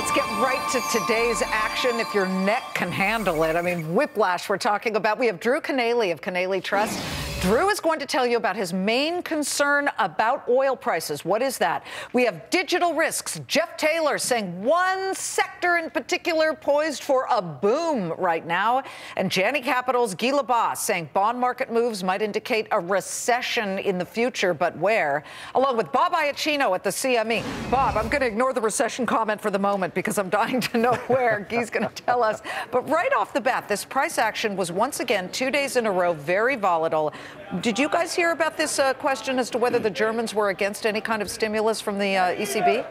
Let's get right to today's action if your neck can handle it. I mean, whiplash we're talking about. We have Drew Canale of Canale Trust. Drew is going to tell you about his main concern about oil prices. What is that? We have digital risks. Jeff Taylor saying one sector in particular poised for a boom right now. And Janney Capital's Guy Lebas saying bond market moves might indicate a recession in the future, but where? Along with Bob Iacchino at the CME. Bob, I'm going to ignore the recession comment for the moment because I'm dying to know where. Guy's going to tell us. But right off the bat, this price action was once again 2 days in a row very volatile. Did you guys hear about this question as to whether the Germans were against any kind of stimulus from the ECB?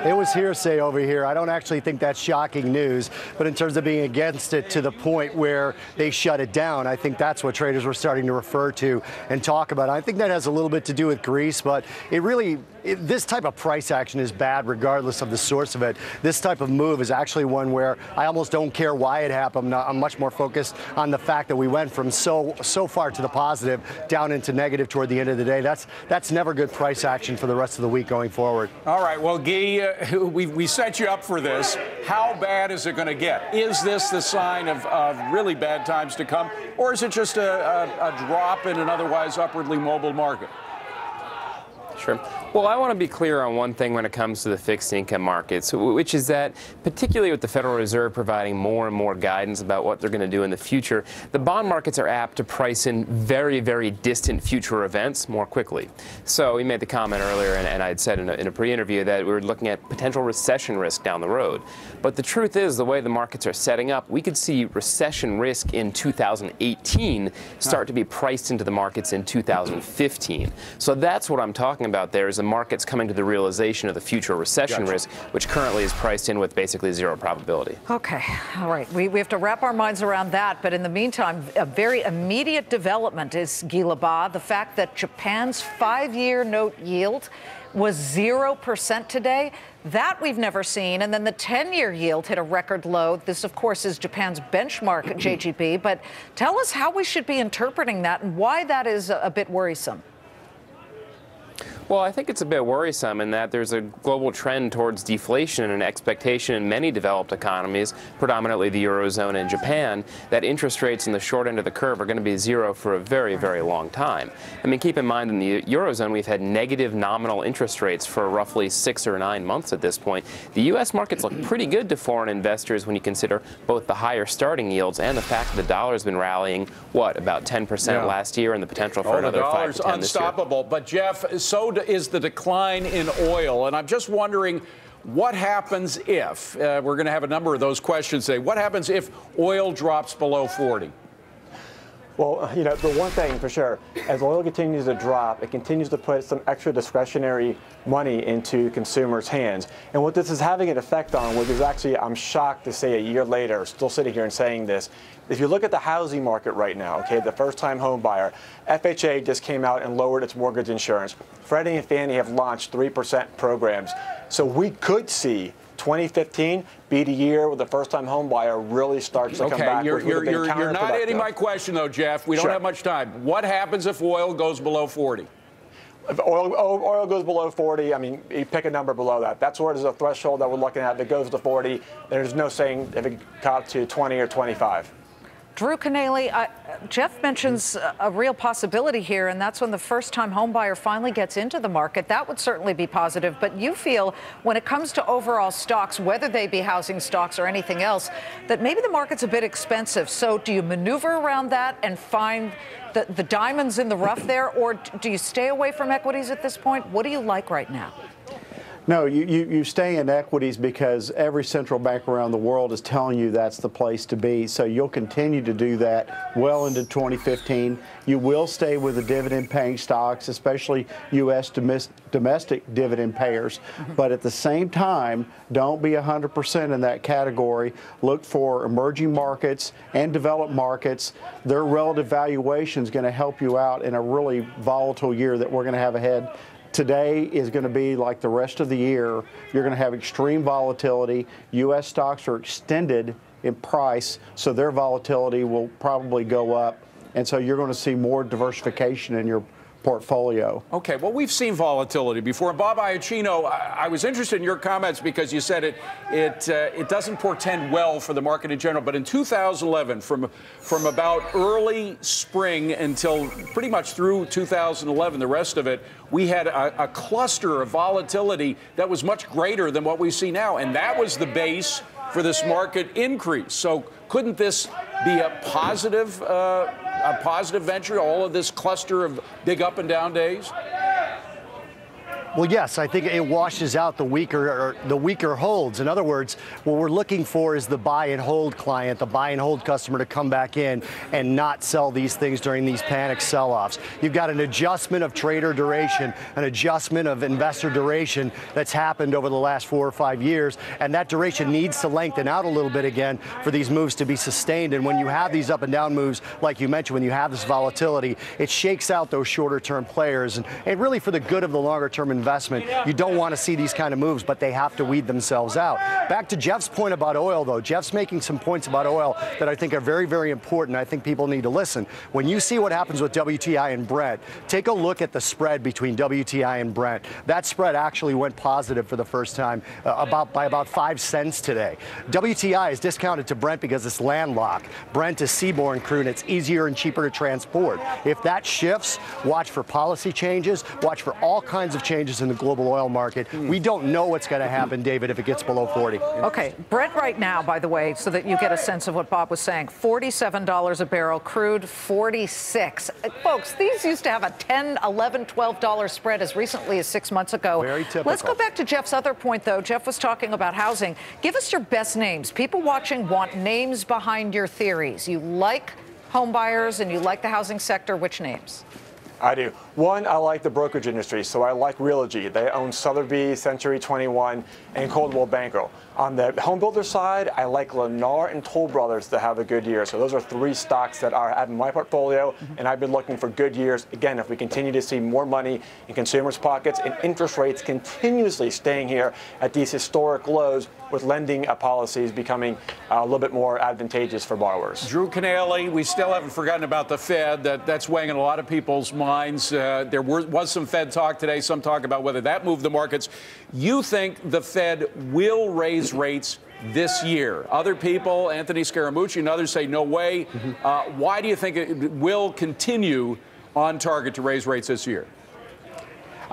It was hearsay over here. I don't actually think that's shocking news, but in terms of being against it to the point where they shut it down, I think that's what traders were starting to refer to and talk about. I think that has a little bit to do with Greece, but this type of price action is bad regardless of the source of it. This type of move is actually one where I almost don't care why it happened. I'm much more focused on the fact that we went from so far to the positive down into negative toward the end of the day. That's never good price action for the rest of the week going forward. All right, well, Guy, we set you up for this. How bad is it going to get? Is this the sign of really bad times to come, or is it just a drop in an otherwise upwardly mobile market? Sure. Well, I want to be clear on one thing when it comes to the fixed income markets, which is that particularly with the Federal Reserve providing more and more guidance about what they're going to do in the future, the bond markets are apt to price in very, very distant future events more quickly. So we made the comment earlier, and I had said in a pre-interview that we were looking at potential recession risk down the road. But the truth is, the way the markets are setting up, we could see recession risk in 2018 start to be priced into the markets in 2015. So that's what I'm talking about there, is the market's coming to the realization of the future recession risk, which currently is priced in with basically zero probability. Okay. All right. We have to wrap our minds around that. But in the meantime, a very immediate development is, Guy Lebas, the fact that Japan's 5-year note yield was 0% today. That we've never seen. And then the 10-year yield hit a record low. This, of course, is Japan's benchmark JGB. But tell us how we should be interpreting that and why that is a bit worrisome. Well, I think it's a bit worrisome in that there's a global trend towards deflation and an expectation in many developed economies, predominantly the Eurozone and Japan, that interest rates in the short end of the curve are going to be zero for a very, very long time. I mean, keep in mind in the Eurozone, we've had negative nominal interest rates for roughly 6 or 9 months at this point. The U.S. markets look pretty good to foreign investors when you consider both the higher starting yields and the fact that the dollar's been rallying, what, about 10% last year, and the potential for another 5 to 10 this year. Unstoppable. But, Jeff, so is the decline in oil. And I'm just wondering what happens if, we're going to have a number of those questions today, what happens if oil drops below 40? Well, you know, the one thing for sure, as oil continues to drop, it continues to put some extra discretionary money into consumers' hands. And what this is having an effect on, which is actually, I'm shocked to say a year later, still sitting here and saying this, if you look at the housing market right now, okay, the first-time home buyer, FHA just came out and lowered its mortgage insurance. Freddie and Fannie have launched 3% programs. So we could see 2015 be the year where the first-time home buyer really starts to come back. You're not hitting my question, though, Jeff. We don't have much time. What happens if oil goes below 40? If oil goes below 40, I mean, you pick a number below that. That's where there's a threshold that we're looking at. If it goes to 40, there's no saying if it got to 20 or 25. Drew Canale, Jeff mentions a real possibility here, and that's when the first-time homebuyer finally gets into the market. That would certainly be positive. But you feel when it comes to overall stocks, whether they be housing stocks or anything else, that maybe the market's a bit expensive. So do you maneuver around that and find the diamonds in the rough there, or do you stay away from equities at this point? What do you like right now? No, you stay in equities because every central bank around the world is telling you that's the place to be. So you'll continue to do that well into 2015. You will stay with the dividend-paying stocks, especially U.S. domestic dividend payers. But at the same time, don't be 100% in that category. Look for emerging markets and developed markets. Their relative valuation is going to help you out in a really volatile year that we're going to have ahead. Today is going to be like the rest of the year. You're going to have extreme volatility. U.S. stocks are extended in price, so their volatility will probably go up. And so you're going to see more diversification in your portfolio. Okay, well, we've seen volatility before. Bob Iacchino, I was interested in your comments because you said it doesn't portend well for the market in general. But in 2011, from about early spring until pretty much through 2011, the rest of it, we had a cluster of volatility that was much greater than what we see now. And that was the base for this market increase. So couldn't this be a positive venture, all of this cluster of big up and down days? Well, yes, I think it washes out the weaker holds. In other words, what we're looking for is the buy and hold client, the buy and hold customer to come back in and not sell these things during these panic sell-offs. You've got an adjustment of trader duration, an adjustment of investor duration that's happened over the last 4 or 5 years, and that duration needs to lengthen out a little bit again for these moves to be sustained. And when you have these up and down moves, like you mentioned, when you have this volatility, it shakes out those shorter term players. And really for the good of the longer term investment, you don't want to see these kind of moves, but they have to weed themselves out. Back to Jeff's point about oil, though. Jeff's making some points about oil that I think are very, very important. I think people need to listen. When you see what happens with WTI and Brent, take a look at the spread between WTI and Brent. That spread actually went positive for the first time by about 5 cents today. WTI is discounted to Brent because it's landlocked. Brent is seaborne crude, and it's easier and cheaper to transport. If that shifts, watch for policy changes, watch for all kinds of changes in the global oil market. We don't know what's going to happen, David, if it gets below 40. Okay, Brent right now, by the way, so that you get a sense of what Bob was saying, $47 a barrel, crude $46. Folks, these used to have a $10, $11, $12 spread as recently as 6 months ago. Very typical. Let's go back to Jeff's other point, though. Jeff was talking about housing. Give us your best names. People watching want names behind your theories. You like home buyers and you like the housing sector. Which names? I do. One, I like the brokerage industry, so I like Realogy. They own Sotheby's, Century 21, and Coldwell Banker. On the home builder side, I like Lennar and Toll Brothers to have a good year. So those are 3 stocks that I have in my portfolio, and I've been looking for good years. Again, if we continue to see more money in consumers' pockets and interest rates continuously staying here at these historic lows, with lending policies becoming a little bit more advantageous for borrowers. Drew Canale, we still haven't forgotten about the Fed. That's weighing in a lot of people's minds. There was some Fed talk today, some talk about whether that moved the markets. You think the Fed will raise rates this year? Other people, Anthony Scaramucci and others, say no way. Why do you think it will continue on target to raise rates this year?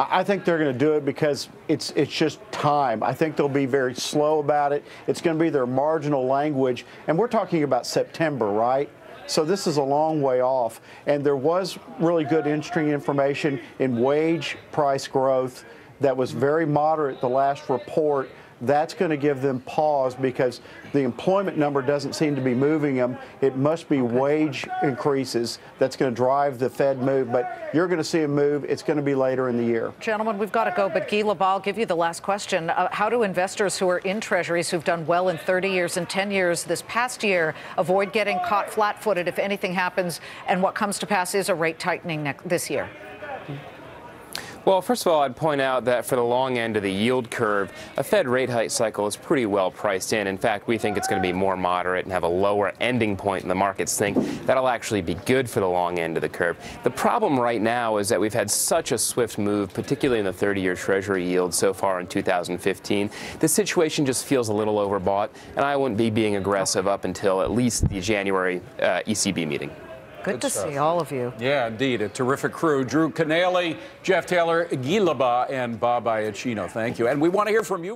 I think they're going to do it because it's just time. I think they'll be very slow about it. It's going to be their marginal language. And we're talking about September, right? So this is a long way off. And there was really good interesting information in wage price growth that was very moderate, the last report. That's going to give them pause because the employment number doesn't seem to be moving them. It must be wage increases that's going to drive the Fed move. But you're going to see a move. It's going to be later in the year. Gentlemen, we've got to go. But Guy Lebas, I'll give you the last question. How do investors who are in treasuries who've done well in 30 years and 10 years this past year avoid getting caught flat-footed if anything happens and what comes to pass is a rate tightening this year? Well, first of all, I'd point out that for the long end of the yield curve, a Fed rate hike cycle is pretty well priced in. In fact, we think it's going to be more moderate and have a lower ending point than the markets think. That'll actually be good for the long end of the curve. The problem right now is that we've had such a swift move, particularly in the 30-year Treasury yield so far in 2015. The situation just feels a little overbought, and I wouldn't be being aggressive up until at least the January ECB meeting. Good to see all of you. Yeah, indeed. A terrific crew. Drew Canale, Jeff Taylor, Guy Lebas, and Bob Iacchino. Thank you. And we want to hear from you.